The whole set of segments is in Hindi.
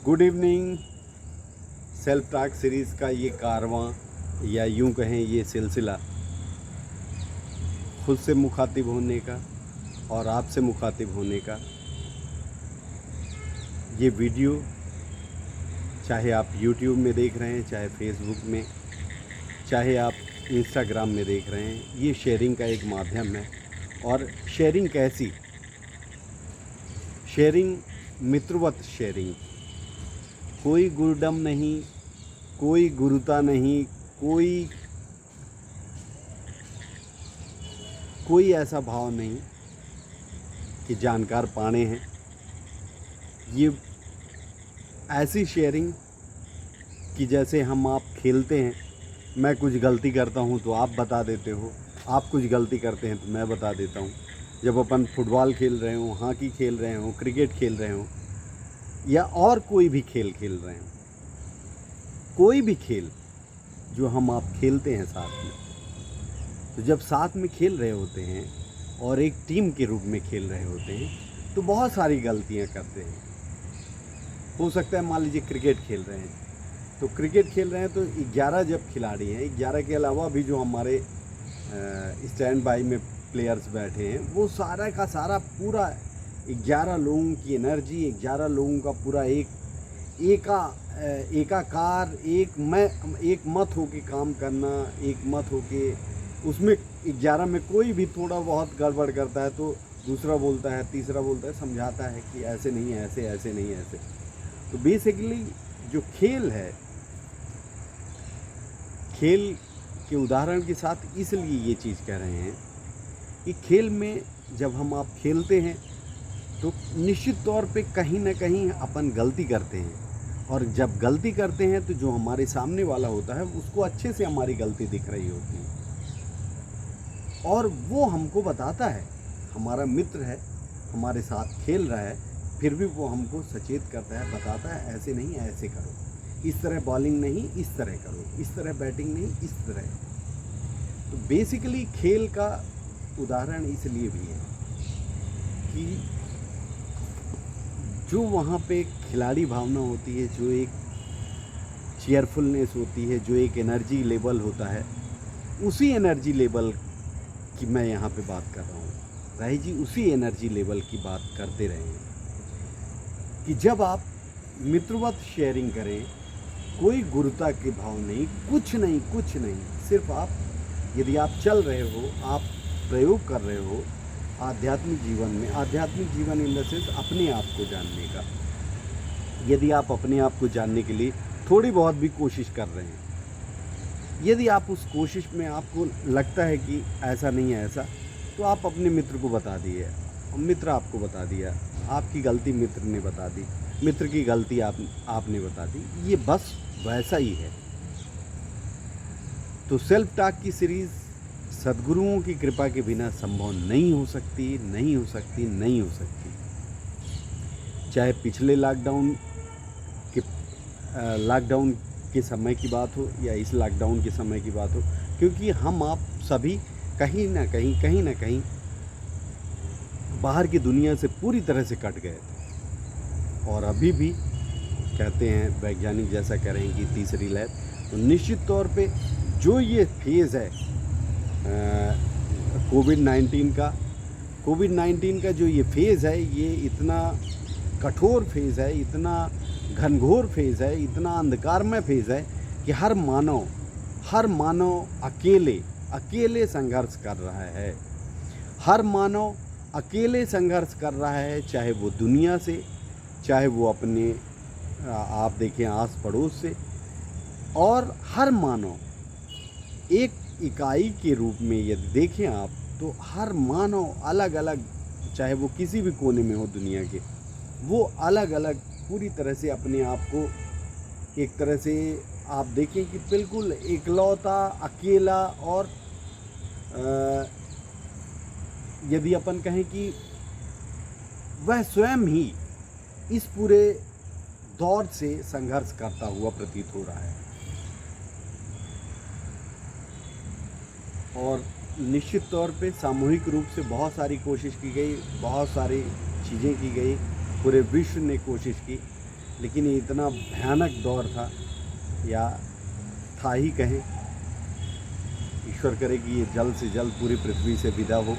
Good evening. Self talk series का ये कारवां या यूं कहें ये सिलसिला खुद से मुखातिब होने का और आपसे मुखातिब होने का। ये वीडियो चाहे आप यूट्यूब में देख रहे हैं, चाहे फेसबुक में, चाहे आप इंस्टाग्राम में देख रहे हैं, ये शेयरिंग का एक माध्यम है। और शेयरिंग कैसी? शेयरिंग मित्रवत शेयरिंग। कोई गुरडम नहीं, कोई गुरुता नहीं, कोई ऐसा भाव नहीं कि जानकार पाने हैं। ये ऐसी शेयरिंग कि जैसे हम आप खेलते हैं, मैं कुछ गलती करता हूँ तो आप बता देते हो, आप कुछ गलती करते हैं तो मैं बता देता हूँ। जब अपन फुटबॉल खेल रहे हों, हॉकी खेल रहे हों, क्रिकेट खेल रहे हों या और कोई भी खेल खेल रहे हों, कोई भी खेल जो हम आप खेलते हैं साथ में, तो जब साथ में खेल रहे होते हैं और एक टीम के रूप में खेल रहे होते हैं तो बहुत सारी गलतियां करते हैं। हो सकता है मान लीजिए क्रिकेट खेल रहे हैं, तो क्रिकेट खेल रहे हैं तो 11 जब खिलाड़ी हैं, 11 के अलावा भी जो हमारे स्टैंड बाई में प्लेयर्स बैठे हैं, वो सारा का सारा पूरा 11 लोगों की एनर्जी, 11 लोगों का पूरा एकाकार एक मत होके काम करना, एक मत होके उसमें 11 में कोई भी थोड़ा बहुत गड़बड़ करता है तो दूसरा बोलता है, तीसरा बोलता है, समझाता है कि ऐसे नहीं है, ऐसे ऐसे नहीं है, ऐसे। तो बेसिकली जो खेल है, खेल के उदाहरण के साथ इसलिए ये चीज़ कह रहे हैं कि खेल में जब हम आप खेलते हैं तो निश्चित तौर पे कहीं ना कहीं अपन गलती करते हैं, और जब गलती करते हैं तो जो हमारे सामने वाला होता है उसको अच्छे से हमारी गलती दिख रही होती है और वो हमको बताता है। हमारा मित्र है, हमारे साथ खेल रहा है, फिर भी वो हमको सचेत करता है, बताता है ऐसे नहीं, ऐसे करो, इस तरह बॉलिंग नहीं, इस तरह करो, इस तरह बैटिंग नहीं, इस तरह। तो बेसिकली खेल का उदाहरण इसलिए भी है कि जो वहाँ पे खिलाड़ी भावना होती है, जो एक चीयरफुलनेस होती है, जो एक एनर्जी लेवल होता है, उसी एनर्जी लेवल की मैं यहाँ पे बात कर रहा हूँ। राही जी उसी एनर्जी लेवल की बात करते रहे हैं कि जब आप मित्रवत शेयरिंग करें, कोई गुरुता के भाव नहीं, कुछ नहीं, कुछ नहीं, सिर्फ आप, यदि आप चल रहे हो, आप प्रयोग कर रहे हो आध्यात्मिक जीवन में, आध्यात्मिक जीवन इन द सेंस अपने आप को जानने का, यदि आप अपने आप को जानने के लिए थोड़ी बहुत भी कोशिश कर रहे हैं, यदि आप उस कोशिश में आपको लगता है कि ऐसा नहीं है ऐसा, तो आप अपने मित्र को बता दिए, मित्र आपको बता दिया, आपकी गलती मित्र ने बता दी, मित्र की गलती आपने बता दी, ये बस वैसा ही है। तो सेल्फ टॉक की सीरीज़ सद्गुरुओं की कृपा के बिना संभव नहीं हो सकती, नहीं हो सकती, नहीं हो सकती। चाहे पिछले लॉकडाउन के समय की बात हो या इस लॉकडाउन के समय की बात हो, क्योंकि हम आप सभी कहीं ना कहीं बाहर की दुनिया से पूरी तरह से कट गए थे, और अभी भी कहते हैं वैज्ञानिक जैसा कह रहे हैं कि तीसरी लहर। तो निश्चित तौर पे जो ये फेज़ है कोविड-19 का जो ये फेज़ है, ये इतना कठोर फेज़ है, इतना घनघोर फेज़ है, इतना अंधकारमय फेज़ है कि हर मानव अकेले संघर्ष कर रहा है। हर मानव अकेले संघर्ष कर रहा है, चाहे वो दुनिया से, चाहे वो अपने आप देखें आस पड़ोस से, और हर मानव एक इकाई के रूप में यदि देखें आप, तो हर मानव अलग अलग, चाहे वो किसी भी कोने में हो दुनिया के, वो अलग अलग पूरी तरह से अपने आप को एक तरह से आप देखें कि बिल्कुल इकलौता, अकेला, और यदि अपन कहें कि वह स्वयं ही इस पूरे दौर से संघर्ष करता हुआ प्रतीत हो रहा है। और निश्चित तौर पे सामूहिक रूप से बहुत सारी कोशिश की गई, बहुत सारी चीज़ें की गई, पूरे विश्व ने कोशिश की, लेकिन ये इतना भयानक दौर था, या था ही कहें। ईश्वर करे कि ये जल्द से जल्द पूरी पृथ्वी से विदा हो।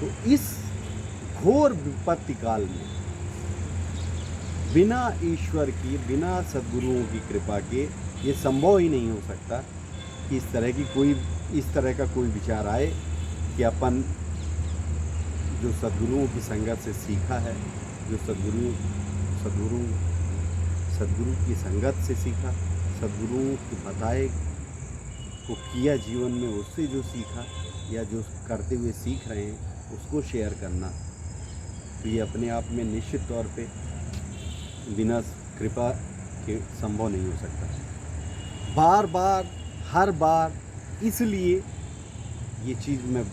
तो इस घोर विपत्ति काल में बिना ईश्वर की, बिना सद्गुरुओं की कृपा के ये संभव ही नहीं हो सकता कि इस तरह का कोई विचार आए कि अपन जो सद्गुरुओं की संगत से सीखा है, जो सद्गुरु की संगत से सीखा, सद्गुरुओं के बताए को किया जीवन में, उससे जो सीखा या जो करते हुए सीख रहे हैं उसको शेयर करना, तो ये अपने आप में निश्चित तौर पे बिना कृपा के संभव नहीं हो सकता। बार बार, हर बार, इसलिए ये चीज़ मैं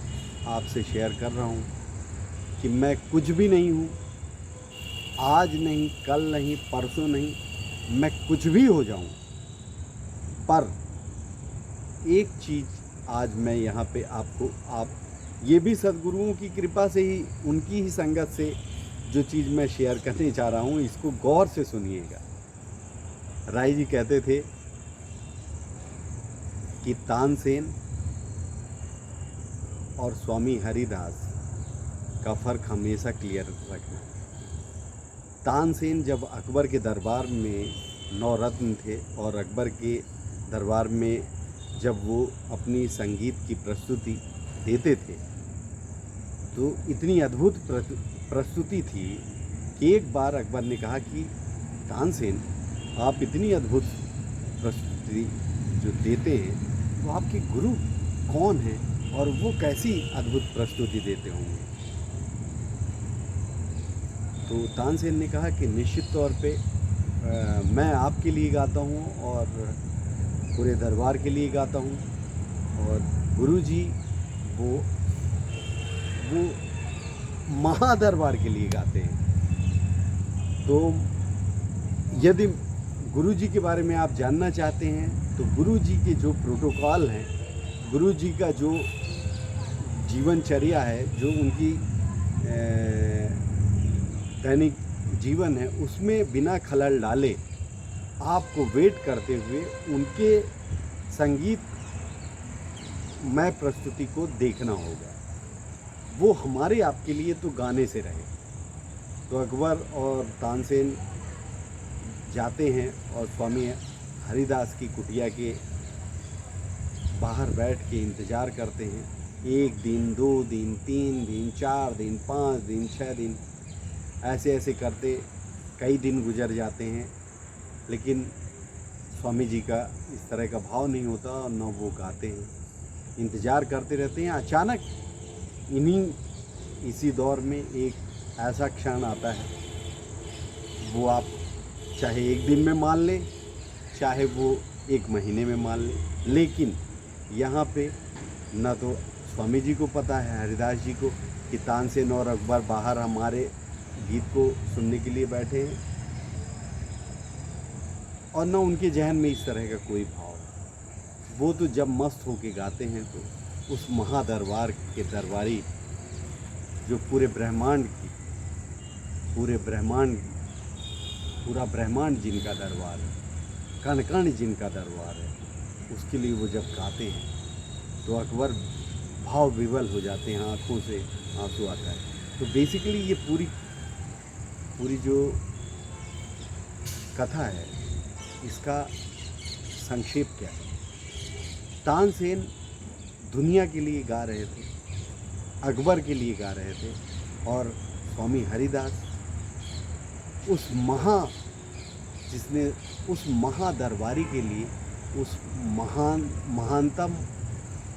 आपसे शेयर कर रहा हूँ कि मैं कुछ भी नहीं हूँ, आज नहीं, कल नहीं, परसों नहीं, मैं कुछ भी हो जाऊँ, पर एक चीज़ आज मैं यहाँ पे आप ये भी सद्गुरुओं की कृपा से ही, उनकी ही संगत से जो चीज़ मैं शेयर करने चाह रहा हूँ, इसको गौर से सुनिएगा। राय जी कहते थे कि तानसेन और स्वामी हरिदास का फ़र्क हमेशा क्लियर रखना। तानसेन जब अकबर के दरबार में नवरत्न थे और अकबर के दरबार में जब वो अपनी संगीत की प्रस्तुति देते थे, तो इतनी अद्भुत प्रस्तुति थी कि एक बार अकबर ने कहा कि तानसेन, आप इतनी अद्भुत प्रस्तुति जो देते हैं, तो आपके गुरु कौन हैं और वो कैसी अद्भुत प्रस्तुति देते होंगे? तो तानसेन ने कहा कि निश्चित तौर पे मैं आपके लिए गाता हूँ और पूरे दरबार के लिए गाता हूँ, और गुरुजी वो महादरबार के लिए गाते हैं। तो यदि गुरुजी के बारे में आप जानना चाहते हैं, तो गुरुजी के जो प्रोटोकॉल हैं, गुरुजी का जो जीवनचर्या है, जो उनकी दैनिक जीवन है, उसमें बिना खलल डाले आपको वेट करते हुए उनके संगीत मय प्रस्तुति को देखना होगा। वो हमारे आपके लिए तो गाने से रहे। तो अकबर और तानसेन जाते हैं और स्वामी हरिदास की कुटिया के बाहर बैठ के इंतज़ार करते हैं। 1 दिन, 2 दिन, 3 दिन, 4 दिन, 5 दिन, 6 दिन, ऐसे ऐसे करते कई दिन गुजर जाते हैं, लेकिन स्वामी जी का इस तरह का भाव नहीं होता और न वो गाते हैं, इंतज़ार करते रहते हैं। अचानक इसी दौर में एक ऐसा क्षण आता है, वो आप चाहे 1 दिन में मान लें, चाहे वो 1 महीने में मान लें, लेकिन यहाँ पे न तो स्वामी जी को पता है, हरिदास जी को, कि तानसेन और अकबर बाहर हमारे गीत को सुनने के लिए बैठे हैं, और न उनके जहन में इस तरह का कोई भाव। वो तो जब मस्त होके गाते हैं, तो उस महादरबार के दरबारी जो पूरा ब्रह्मांड जिनका दरबार है, कण कण जिनका दरबार है, उसके लिए वो जब गाते हैं तो अकबर भाव विवल हो जाते हैं, आँखों से आंसू आता है। तो बेसिकली ये पूरी जो कथा है, इसका संक्षेप क्या है? तानसेन दुनिया के लिए गा रहे थे, अकबर के लिए गा रहे थे, और स्वामी हरिदास उस महादरबारी के लिए, उस महानतम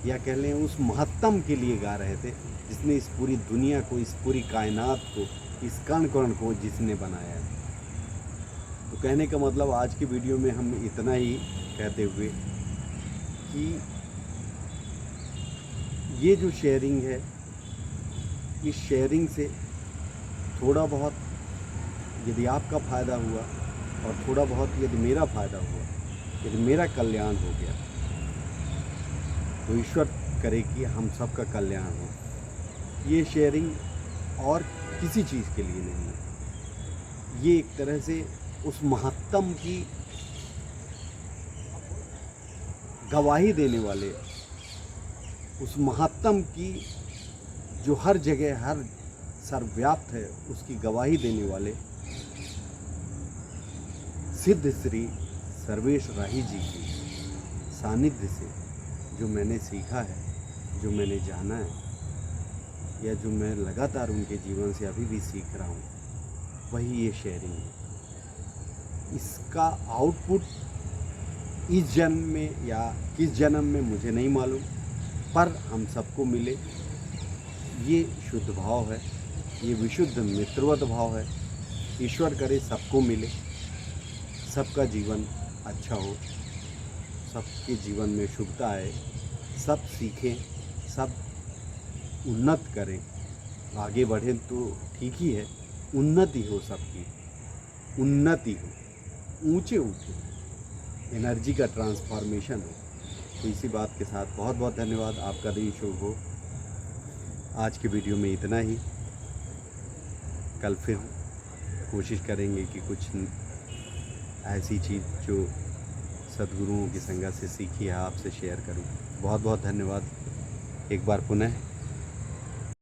या कह लें उस महत्तम के लिए गा रहे थे, जिसने इस पूरी दुनिया को, इस पूरी कायनात को, इस कण कण को जिसने बनाया है। तो कहने का मतलब आज की वीडियो में हम इतना ही कहते हुए कि ये जो शेयरिंग है, इस शेयरिंग से थोड़ा बहुत यदि आपका फ़ायदा हुआ और थोड़ा बहुत यदि मेरा फ़ायदा हुआ, यदि मेरा कल्याण हो गया, तो ईश्वर करे कि हम सबका कल्याण हो। ये शेयरिंग और किसी चीज़ के लिए नहीं है, ये एक तरह से उस महत्तम की गवाही देने वाले, उस महत्तम की जो हर जगह हर सर्वव्याप्त है उसकी गवाही देने वाले सिद्ध श्री सर्वेश राही जी की सानिध्य से जो मैंने सीखा है, जो मैंने जाना है, या जो मैं लगातार उनके जीवन से अभी भी सीख रहा हूँ, वही ये शेयरिंग है। इसका आउटपुट इस जन्म में या किस जन्म में मुझे नहीं मालूम, पर हम सबको मिले ये शुद्ध भाव है, ये विशुद्ध मित्रवत भाव है। ईश्वर करे सबको मिले, सबका जीवन अच्छा हो, सबके जीवन में शुभता आए, सब सीखें, सब उन्नत करें, आगे बढ़ें तो ठीक ही है, उन्नति हो, सबकी उन्नति हो, ऊंचे उठे, एनर्जी का ट्रांसफॉर्मेशन हो। तो इसी बात के साथ बहुत बहुत धन्यवाद। आपका दिन शुभ हो। आज के वीडियो में इतना ही। कल फिर कोशिश करेंगे कि कुछ ऐसी चीज़ जो सद्गुरुओं की संगत से सीखी है आपसे शेयर करूं। बहुत बहुत धन्यवाद एक बार पुनः।